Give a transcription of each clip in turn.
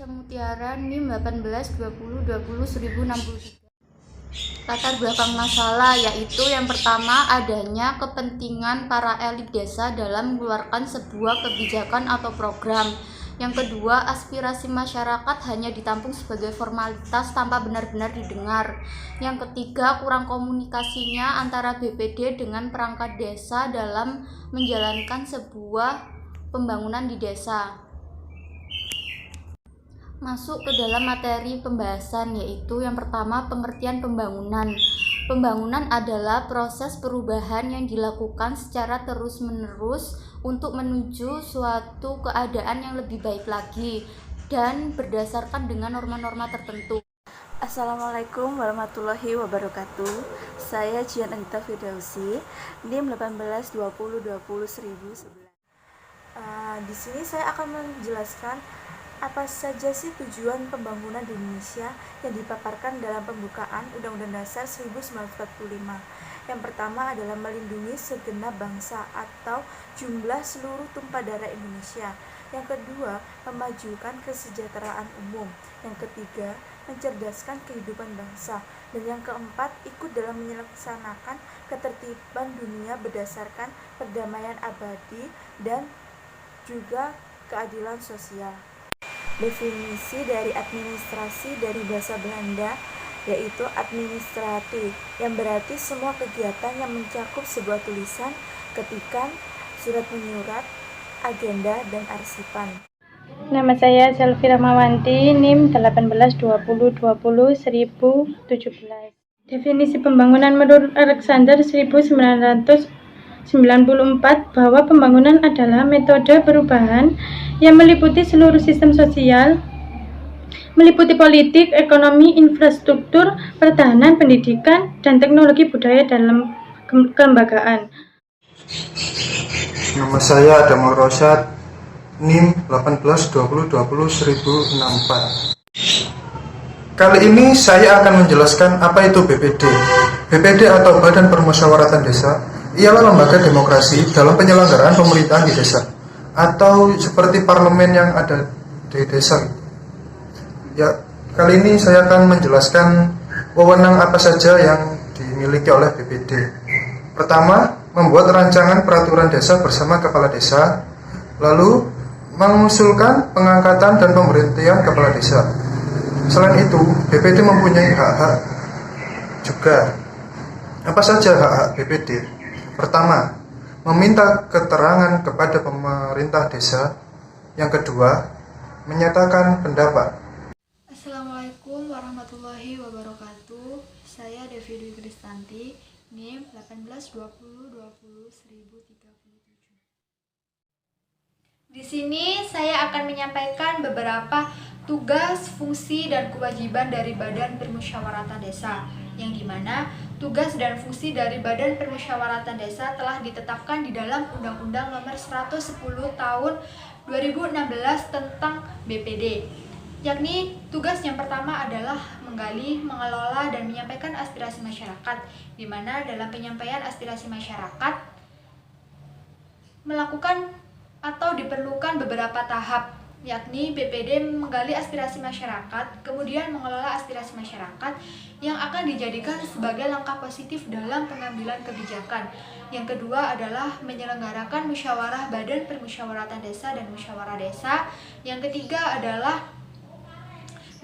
Arsa Mutiara NIM 1820201063. Latar belakang masalah yaitu yang pertama adanya kepentingan para elit desa dalam mengeluarkan sebuah kebijakan atau program. Yang kedua, aspirasi masyarakat hanya ditampung sebagai formalitas tanpa benar-benar didengar. Yang ketiga, kurang komunikasinya antara BPD dengan perangkat desa dalam menjalankan sebuah pembangunan di desa. Masuk ke dalam materi pembahasan, yaitu yang pertama pengertian pembangunan. Pembangunan adalah proses perubahan yang dilakukan secara terus-menerus untuk menuju suatu keadaan yang lebih baik lagi dan berdasarkan dengan norma-norma tertentu. Assalamualaikum warahmatullahi wabarakatuh. Saya Jian Anita Firdausi, NIM 1820201011. Di sini saya akan menjelaskan apa saja sih tujuan pembangunan di Indonesia yang dipaparkan dalam pembukaan Undang-Undang Dasar 1945. Yang pertama adalah melindungi segenap bangsa atau jumlah seluruh tumpah darah Indonesia. Yang kedua, memajukan kesejahteraan umum. Yang ketiga, mencerdaskan kehidupan bangsa. Dan yang keempat, ikut dalam melaksanakan ketertiban dunia berdasarkan perdamaian abadi dan juga keadilan sosial. Definisi dari administrasi dari bahasa Belanda yaitu administratie, yang berarti semua kegiatan yang mencakup sebuah tulisan, ketikan, surat menyurat, agenda, dan arsipan. Nama saya Selvi Rahmawanti, NIM 1820201017. Definisi pembangunan menurut Alexander 1994 bahwa pembangunan adalah metode perubahan yang meliputi seluruh sistem sosial, meliputi politik, ekonomi, infrastruktur, pertahanan, pendidikan, dan teknologi budaya dalam kelembagaan. Nama saya Adam Rosyad, NIM 1820201064. Kali ini saya akan menjelaskan apa itu BPD. BPD atau Badan Permusyawaratan Desa ialah lembaga demokrasi dalam penyelenggaraan pemerintahan di desa, atau seperti parlemen yang ada di desa. Ya, kali ini saya akan menjelaskan wewenang apa saja yang dimiliki oleh BPD. Pertama, membuat rancangan peraturan desa bersama kepala desa, lalu mengusulkan pengangkatan dan pemberhentian kepala desa. Selain itu, BPD mempunyai hak-hak juga. Apa saja hak-hak BPD? Pertama, meminta keterangan kepada pemerintah desa. Yang kedua, menyatakan pendapat. Assalamualaikum warahmatullahi wabarakatuh. Saya Devi Dwi Kristanti, NIM 1820201037. Di sini saya akan menyampaikan beberapa tugas, fungsi, dan kewajiban dari Badan Permusyawaratan Desa, yang dimana tugas dan fungsi dari Badan Permusyawaratan Desa telah ditetapkan di dalam Undang-Undang Nomor 110 Tahun 2016 tentang BPD. Yakni tugas yang pertama adalah menggali, mengelola, dan menyampaikan aspirasi masyarakat, di mana dalam penyampaian aspirasi masyarakat melakukan atau diperlukan beberapa tahap, yakni BPD menggali aspirasi masyarakat, kemudian mengelola aspirasi masyarakat yang akan dijadikan sebagai langkah positif dalam pengambilan kebijakan. Yang kedua adalah menyelenggarakan musyawarah Badan Permusyawaratan Desa dan musyawarah desa. Yang ketiga adalah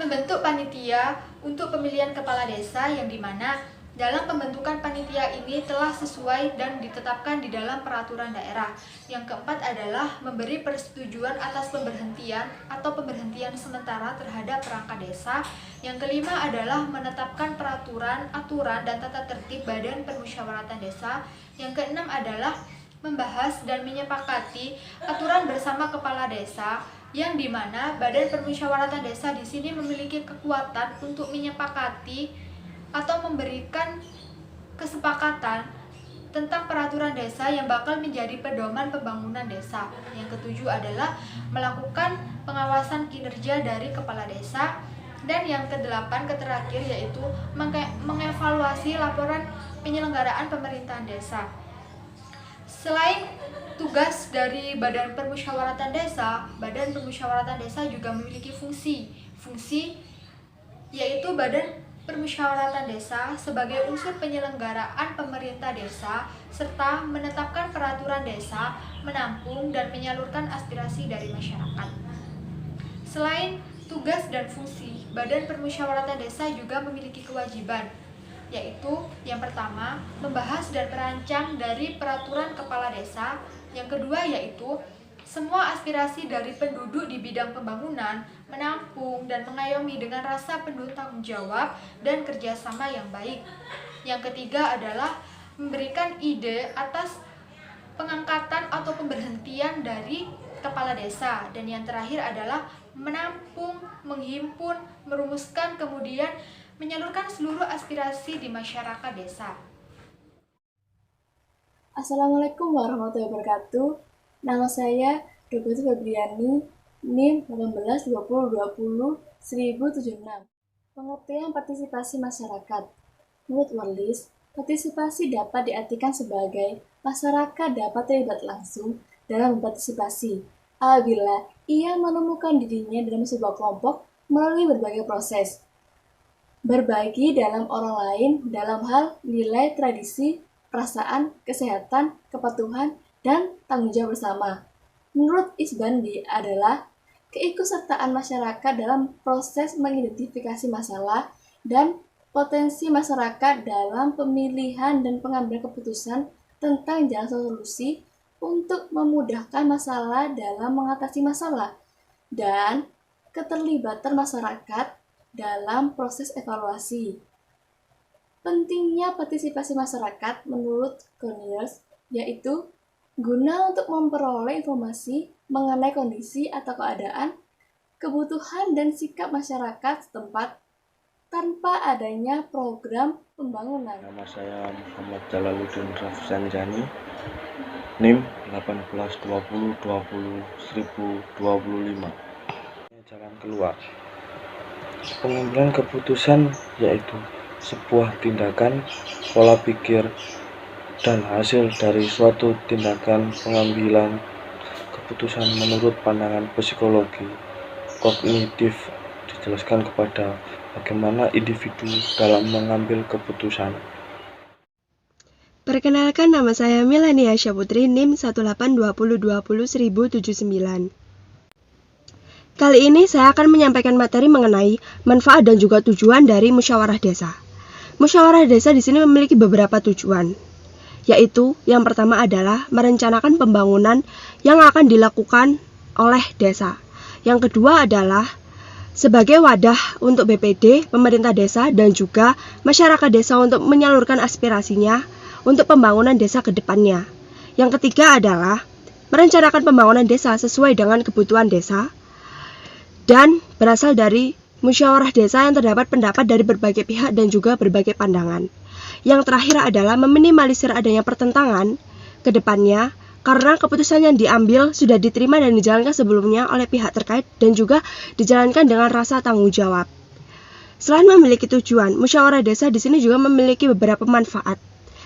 membentuk panitia untuk pemilihan kepala desa, yang dimana dalam pembentukan panitia ini telah sesuai dan ditetapkan di dalam peraturan daerah. Yang keempat adalah memberi persetujuan atas pemberhentian atau pemberhentian sementara terhadap perangkat desa. Yang kelima adalah menetapkan peraturan, aturan, dan tata tertib Badan Permusyawaratan Desa. Yang keenam adalah membahas dan menyepakati aturan bersama kepala desa, yang dimana Badan Permusyawaratan Desa di sini memiliki kekuatan untuk menyepakati atau memberikan kesepakatan tentang peraturan desa yang bakal menjadi pedoman pembangunan desa. Yang ketujuh adalah melakukan pengawasan kinerja dari kepala desa. Dan yang kedelapan, terakhir, yaitu mengevaluasi laporan penyelenggaraan pemerintahan desa. Selain tugas dari Badan Permusyawaratan Desa juga memiliki fungsi yaitu Badan Permusyawaratan Desa sebagai unsur penyelenggaraan pemerintah desa serta menetapkan peraturan desa, menampung dan menyalurkan aspirasi dari masyarakat. Selain tugas dan fungsi, Badan Permusyawaratan Desa juga memiliki kewajiban, yaitu yang pertama, membahas dan merancang dari peraturan kepala desa. Yang kedua yaitu semua aspirasi dari penduduk di bidang pembangunan, menampung dan mengayomi dengan rasa penuh tanggung jawab dan kerjasama yang baik. Yang ketiga adalah memberikan ide atas pengangkatan atau pemberhentian dari kepala desa. Dan yang terakhir adalah menampung, menghimpun, merumuskan, kemudian menyalurkan seluruh aspirasi di masyarakat desa. Assalamualaikum warahmatullahi wabarakatuh. Nama saya Dr. Febriani, NIM 1820201076. Pengertian partisipasi masyarakat. Menurut Worlis, partisipasi dapat diartikan sebagai masyarakat dapat terlibat langsung dalam berpartisipasi apabila ia menemukan dirinya dalam sebuah kelompok melalui berbagai proses. Berbagi dalam orang lain dalam hal nilai, tradisi, perasaan, kesehatan, kepatuhan, dan tanggung jawab bersama. Menurut Isbandi adalah keikutsertaan masyarakat dalam proses mengidentifikasi masalah dan potensi masyarakat dalam pemilihan dan pengambilan keputusan tentang jalan solusi untuk memudahkan masalah dalam mengatasi masalah, dan keterlibatan masyarakat dalam proses evaluasi. Pentingnya partisipasi masyarakat menurut Conyers yaitu guna untuk memperoleh informasi mengenai kondisi atau keadaan, kebutuhan dan sikap masyarakat setempat tanpa adanya program pembangunan. Nama saya Muhammad Jalaluddin Rafsanjani, NIM 1820201025. Jalan keluar. Pengambilan keputusan yaitu sebuah tindakan, pola pikir, dan hasil dari suatu tindakan pengambilan keputusan menurut pandangan psikologi kognitif dijelaskan kepada bagaimana individu dalam mengambil keputusan. Perkenalkan, nama saya Milania Syaputri, NIM 1820201079. Kali ini saya akan menyampaikan materi mengenai manfaat dan juga tujuan dari musyawarah desa. Musyawarah desa di sini memiliki beberapa tujuan, yaitu yang pertama adalah merencanakan pembangunan yang akan dilakukan oleh desa. Yang kedua adalah sebagai wadah untuk BPD, pemerintah desa, dan juga masyarakat desa untuk menyalurkan aspirasinya untuk pembangunan desa ke depannya. Yang ketiga adalah merencanakan pembangunan desa sesuai dengan kebutuhan desa dan berasal dari musyawarah desa yang terdapat pendapat dari berbagai pihak dan juga berbagai pandangan. Yang terakhir adalah meminimalisir adanya pertentangan ke depannya karena keputusan yang diambil sudah diterima dan dijalankan sebelumnya oleh pihak terkait dan juga dijalankan dengan rasa tanggung jawab. Selain memiliki tujuan, musyawarah desa di sini juga memiliki beberapa manfaat,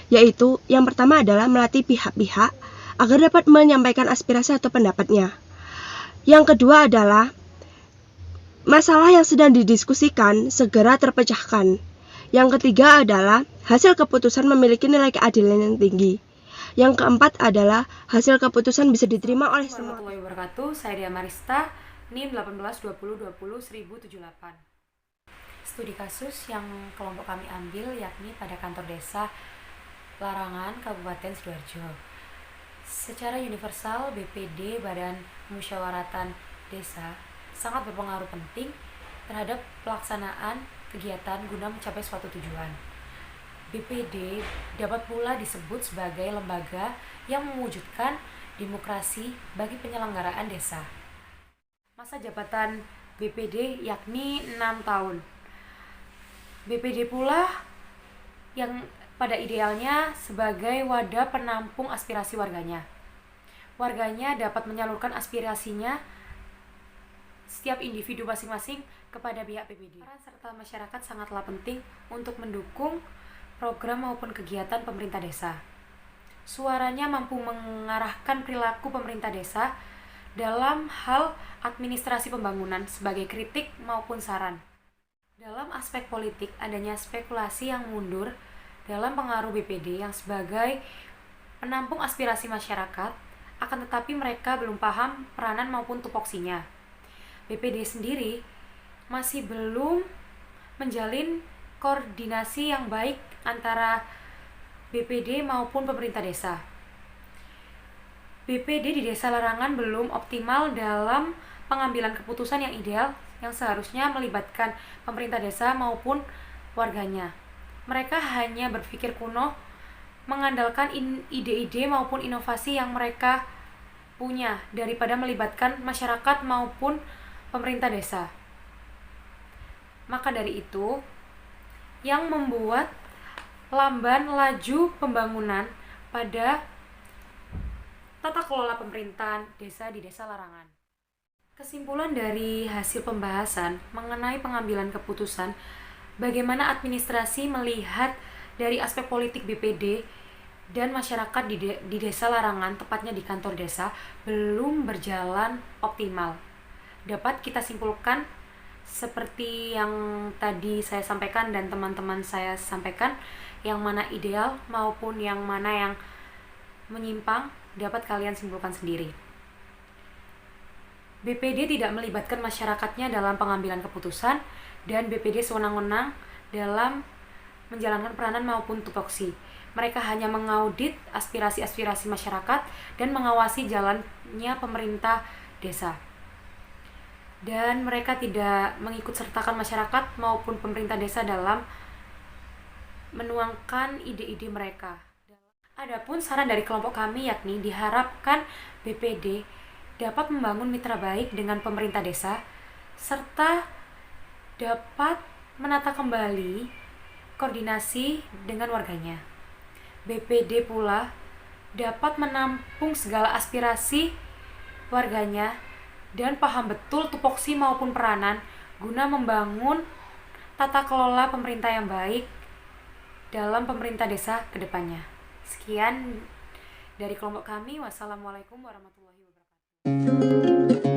yaitu yang pertama adalah melatih pihak-pihak agar dapat menyampaikan aspirasi atau pendapatnya. Yang kedua adalah masalah yang sedang didiskusikan segera terpecahkan. Yang ketiga adalah hasil keputusan memiliki nilai keadilan yang tinggi. Yang keempat adalah hasil keputusan bisa diterima oleh semua. Warahmatullahi wabarakatuh. Saya Dia Marista, NIM 1820201078. Studi kasus yang kelompok kami ambil yakni pada kantor desa Larangan, Kabupaten Sidoarjo. Secara universal, BPD, Badan Musyawaratan Desa, sangat berpengaruh penting terhadap pelaksanaan kegiatan guna mencapai suatu tujuan. BPD dapat pula disebut sebagai lembaga yang mewujudkan demokrasi bagi penyelenggaraan desa. Masa jabatan BPD yakni 6 tahun. BPD pula yang pada idealnya sebagai wadah penampung aspirasi warganya. Warganya dapat menyalurkan aspirasinya setiap individu masing-masing kepada pihak BPD. Peran serta masyarakat sangatlah penting untuk mendukung program maupun kegiatan pemerintah desa. suaranya mampu mengarahkan perilaku pemerintah desa dalam hal administrasi pembangunan sebagai kritik maupun saran. Dalam aspek politik, adanya spekulasi yang mundur dalam pengaruh BPD yang sebagai penampung aspirasi masyarakat, akan tetapi mereka belum paham peranan maupun tupoksinya. BPD sendiri masih belum menjalin koordinasi yang baik antara BPD maupun pemerintah desa. BPD di Desa Larangan belum optimal dalam pengambilan keputusan yang ideal yang seharusnya melibatkan pemerintah desa maupun warganya. Mereka hanya berpikir kuno, mengandalkan ide-ide maupun inovasi yang mereka punya daripada melibatkan masyarakat maupun pemerintah desa. Maka dari itu, yang membuat lamban laju pembangunan pada tata kelola pemerintahan desa di Desa Larangan. Kesimpulan dari hasil pembahasan mengenai pengambilan keputusan bagaimana administrasi melihat dari aspek politik BPD dan masyarakat di Desa Larangan, tepatnya di kantor desa, belum berjalan optimal. Dapat kita simpulkan seperti yang tadi saya sampaikan dan teman-teman saya sampaikan, yang mana ideal maupun yang mana yang menyimpang dapat kalian simpulkan sendiri. BPD tidak melibatkan masyarakatnya dalam pengambilan keputusan dan BPD sewenang-wenang dalam menjalankan peranan maupun tupoksi. Mereka hanya mengaudit aspirasi-aspirasi masyarakat dan mengawasi jalannya pemerintah desa. Dan mereka tidak mengikut sertakan masyarakat maupun pemerintah desa dalam menuangkan ide-ide mereka. Adapun saran dari kelompok kami yakni diharapkan BPD dapat membangun mitra baik dengan pemerintah desa serta dapat menata kembali koordinasi dengan warganya. BPD pula dapat menampung segala aspirasi warganya dan paham betul tupoksi maupun peranan guna membangun tata kelola pemerintah yang baik dalam pemerintah desa ke depannya. Sekian dari kelompok kami. Wassalamualaikum warahmatullahi wabarakatuh.